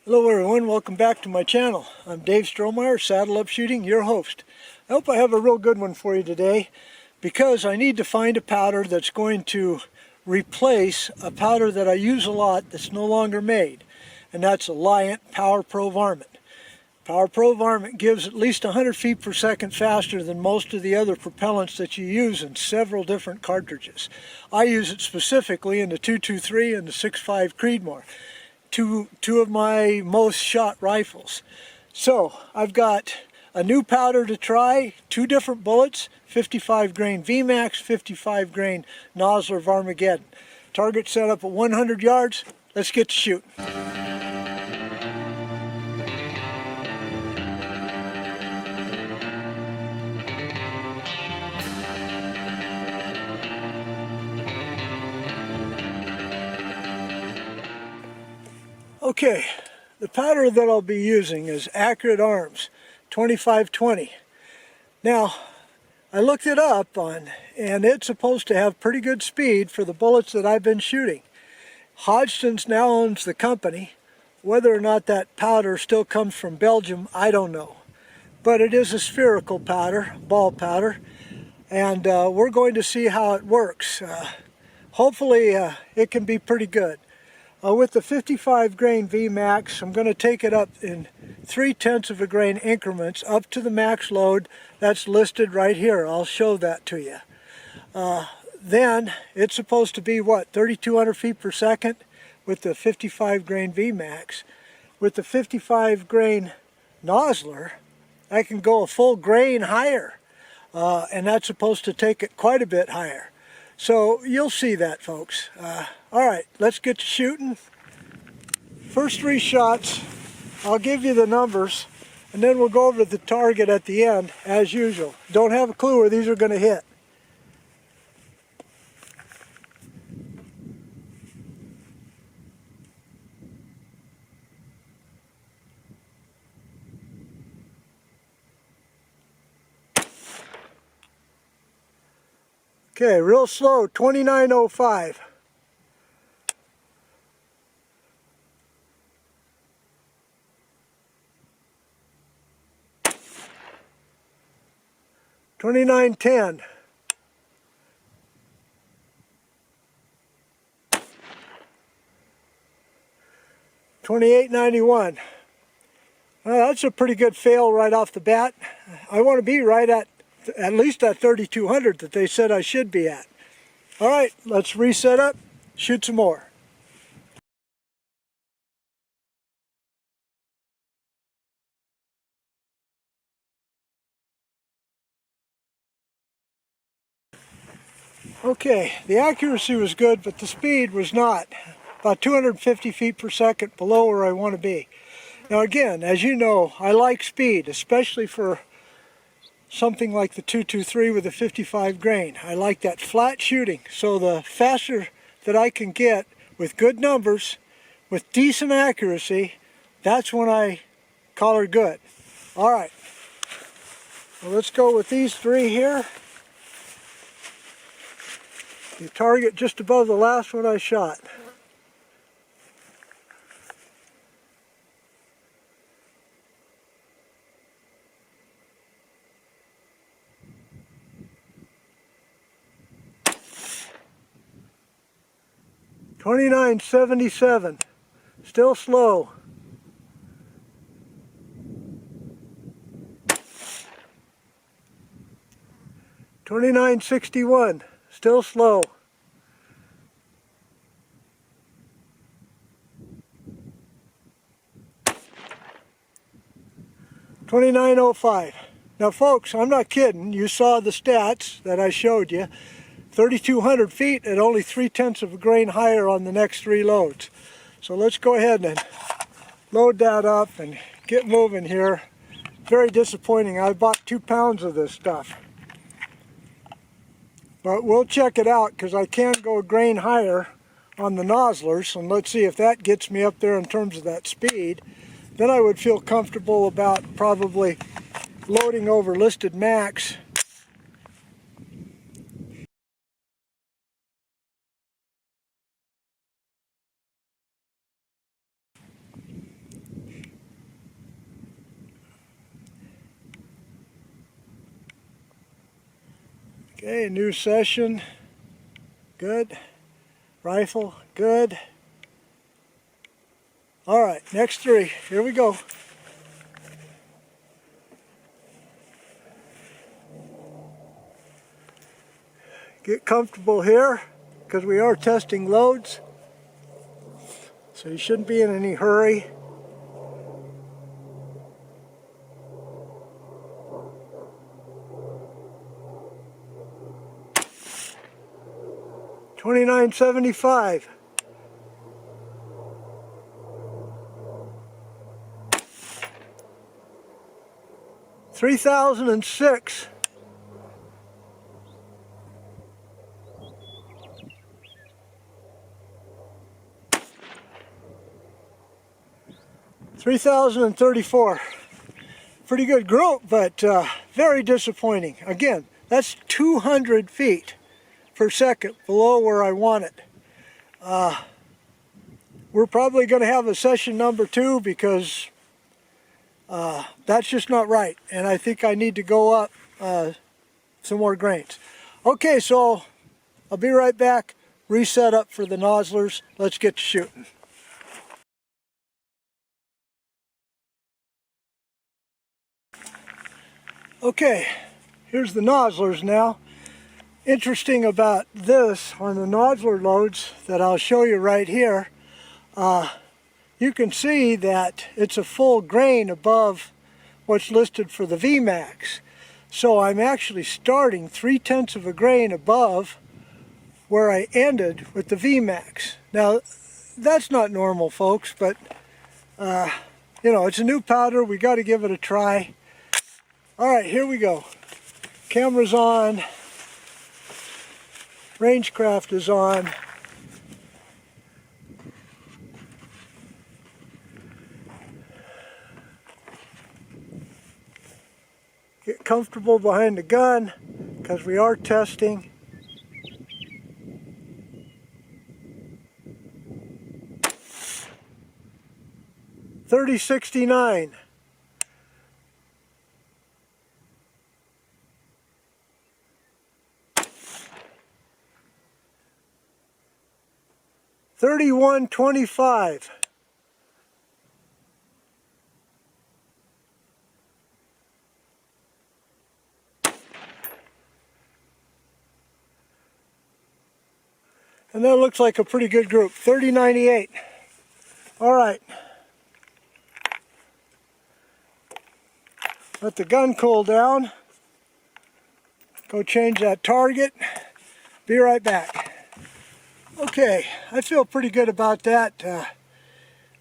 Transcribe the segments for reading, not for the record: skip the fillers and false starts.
Hello everyone, welcome back to my channel. I'm Dave Strohmeyer, Saddle Up Shooting, your host. I hope I have a real good one for you today because I need to find a powder that's going to replace a powder that I use a lot that's no longer made, and that's Alliant Power Pro Varmint. Power Pro Varmint gives at least 100 feet per second faster than most of the other propellants that you use in several different cartridges. I use it specifically in the 223 and the 6.5 Creedmoor. Two of my most shot rifles. So I've got a new powder to try, two different bullets, 55 grain Vmax, 55 grain Nosler Varmint. Target set up at 100 yards. Let's get to shooting. Okay, the powder that I'll be using is AA-2520. 2520. Now, I looked it up and it's supposed to have pretty good speed for the bullets that I've been shooting. Hodgson's now owns the company. Whether or not that powder still comes from Belgium, I don't know. But it is a spherical powder, ball powder, and we're going to see how it works. Hopefully it can be pretty good. With the 55 grain Vmax, I'm going to take it up in 0.3 of a grain increments up to the max load that's listed right here. I'll show that to you. Then it's supposed to be what, 3,200 feet per second with the 55 grain Vmax. With the 55 grain Nosler, I can go a full grain higher, and that's supposed to take it quite a bit higher. So you'll see that, folks. All right, let's get to shooting. First three shots, I'll give you the numbers, and then we'll go over the target at the end, as usual. Don't have a clue where these are going to hit. Okay, real slow, 2905. $29.10. $28.91. Well, that's a pretty good fail right off the bat. I want to be right at least that 3,200 that they said I should be at. All right, let's reset up, shoot some more. Okay, the accuracy was good, but the speed was not. About 250 feet per second below where I want to be. Now again, as you know, I like speed, especially for something like the 223 with a 55 grain. I like that flat shooting, so the faster that I can get with good numbers, with decent accuracy, that's when I call her good. All right, well, let's go with these three here. You target just above the last one I shot. $29.77, still slow. $29.61, still slow. $29.05. Now folks, I'm not kidding. You saw the stats that I showed you. 3,200 feet at only 0.3 of a grain higher on the next three loads. So let's go ahead and load that up and get moving here. Very disappointing. I bought 2 pounds of this stuff. But we'll check it out because I can go a grain higher on the Noslers, and let's see if that gets me up there in terms of that speed. Then I would feel comfortable about probably loading over listed max. Okay, new session, good. Rifle, good. All right, next three, here we go. Get comfortable here, because we are testing loads. So you shouldn't be in any hurry. $29.75. $3,006. $3,034. Pretty good group, but very disappointing. Again, that's 200 feet per second below where I want it. We're probably going to have a session number 2 because that's just not right, and I think I need to go up some more grains. Okay, so I'll be right back. Reset up for the Noslers. Let's get to shooting. Okay, here's the Noslers now. Interesting about this on the Nosler loads that I'll show you right here, you can see that it's a full grain above what's listed for the Vmax. So I'm actually starting 3/10 of a grain above where I ended with the Vmax. Now, that's not normal, folks, but you know, it's a new powder. We got to give it a try. All right, here we go. Camera's on. Rangecraft is on. Get comfortable behind the gun because we are testing. $30.69. $31.25. And that looks like a pretty good group. $30.98. All right. Let the gun cool down. Go change that target. Be right back. Okay, I feel pretty good about that.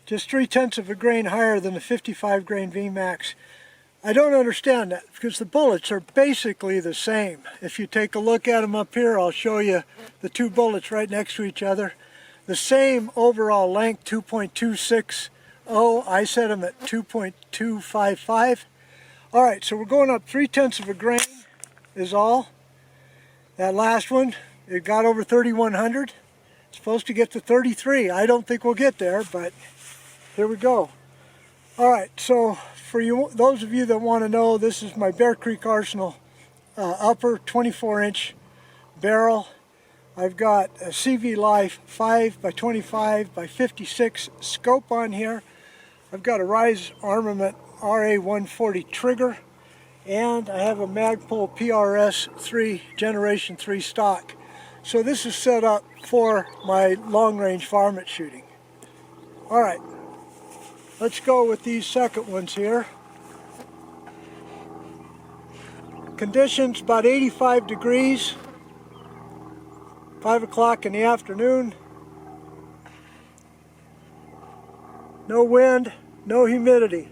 Just 3/10 of a grain higher than the 55 grain Vmax. I don't understand that because the bullets are basically the same. If you take a look at them up here, I'll show you the two bullets right next to each other. The same overall length, 2.260. I set them at 2.255. All right, so we're going up 3/10 of a grain is all. That last one, it got over 3,100. It's supposed to get to 33. I don't think we'll get there, but here we go. All right, so for you, those of you that want to know, this is my Bear Creek Arsenal upper 24-inch barrel. I've got a CV Life 5x25x56 scope on here. I've got a Rise Armament RA-140 trigger, and I have a Magpul PRS 3 Generation 3 stock. So this is set up for my long-range varmint shooting. All right, let's go with these second ones here. Conditions about 85 degrees, 5 o'clock in the afternoon. No wind, no humidity.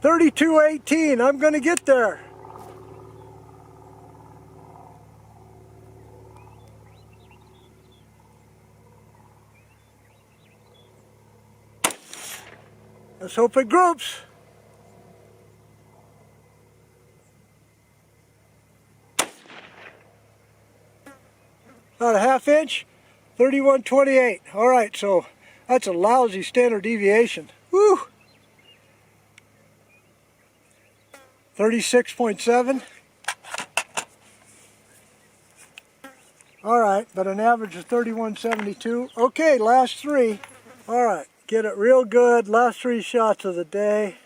$32.18, I'm going to get there. Let's hope it groups. About a ½ inch, 31.28. All right, so That's a lousy standard deviation. Woo! 36.7. Alright, but an average of 31.72. Okay, last three. Alright, get it real good. Last three shots of the day.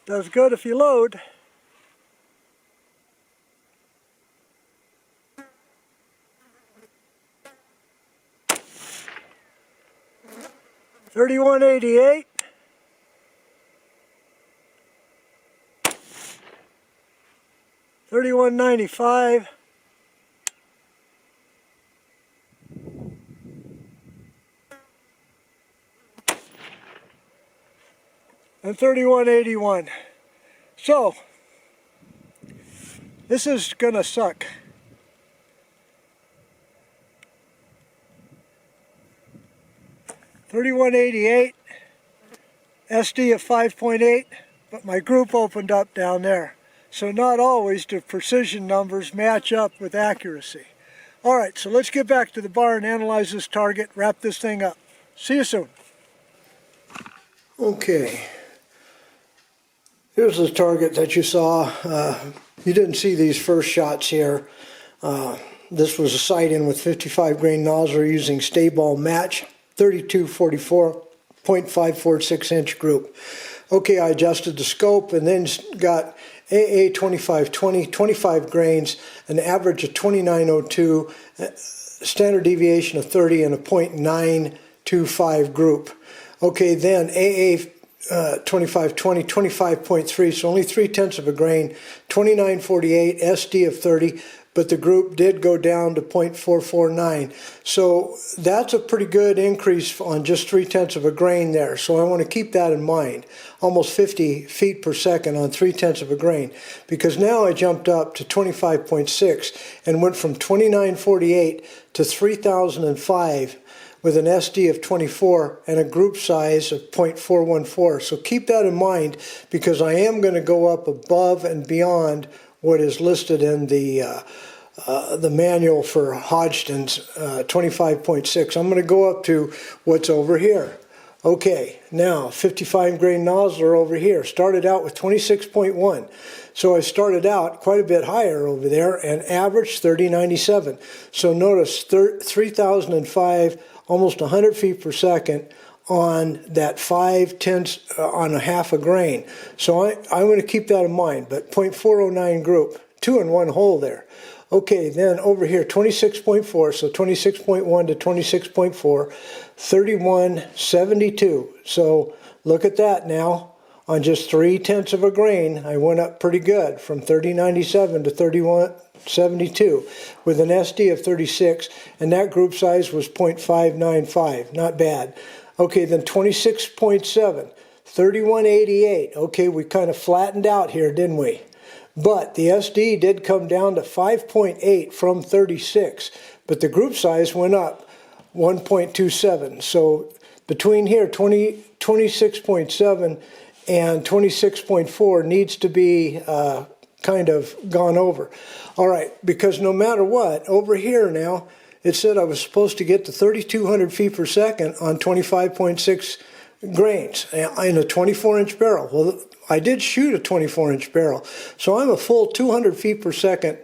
Does good if you load. $31.88. $31.95. And $31.81. So this is gonna suck. $31.88, SD of 5.8, but my group opened up down there. So not always do precision numbers match up with accuracy. Alright, so let's get back to the bar and analyze this target, wrap this thing up. See you soon. Okay, here's the target that you saw. You didn't see these first shots here. This was a sight-in with 55 grain Nosler using stay ball match. 3244.546 inch group. Okay, I adjusted the scope and then got AA-2520, 25 grains, an average of 2902, standard deviation of 30 and a .925 group. Okay, then AA-2520, 25.3, so only 3/10 of a grain, 2948, SD of 30, but the group did go down to .449. So that's a pretty good increase on just 3/10 of a grain there. So I want to keep that in mind. Almost 50 feet per second on 3/10 of a grain. Because now I jumped up to 25.6 and went from 2948 to 3005 with an SD of 24 and a group size of .414. So keep that in mind because I am going to go up above and beyond what is listed in the manual for Hodgdon's 25.6. I'm going to go up to what's over here. Okay, now 55 grain Nosler over here. Started out with 26.1. So I started out quite a bit higher over there and averaged 3097. So notice 3005, almost 100 feet per second on that 5/10 on a half a grain. So I'm going to keep that in mind, but .409 group, 2 in 1 hole there. Okay, then over here 26.4, so 26.1 to 26.4, 3172. So look at that now. On just 3/10 of a grain, I went up pretty good from 3097 to 3172 with an SD of 36, and that group size was .595. Not bad. Okay, then 26.7, 3188. Okay, we kind of flattened out here, didn't we? But the SD did come down to 5.8 from 36, but the group size went up 1.27. So between here, 26.7 and 26.4 needs to be kind of gone over. All right, because no matter what, over here now, it said I was supposed to get to 3,200 feet per second on 25.6 grains in a 24-inch barrel. Well, I did shoot a 24-inch barrel, so I'm a full 200 feet per second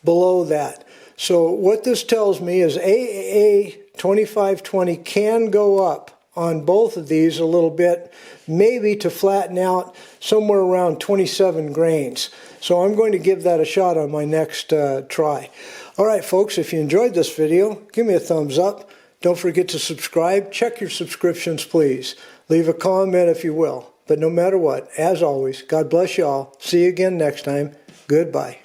below that. So what this tells me is AA-2520 can go up on both of these a little bit, maybe to flatten out somewhere around 27 grains. So I'm going to give that a shot on my next try. All right, folks, if you enjoyed this video, give me a thumbs up. Don't forget to subscribe. Check your subscriptions, please. Leave a comment if you will. But no matter what, as always, God bless you all. See you again next time. Goodbye.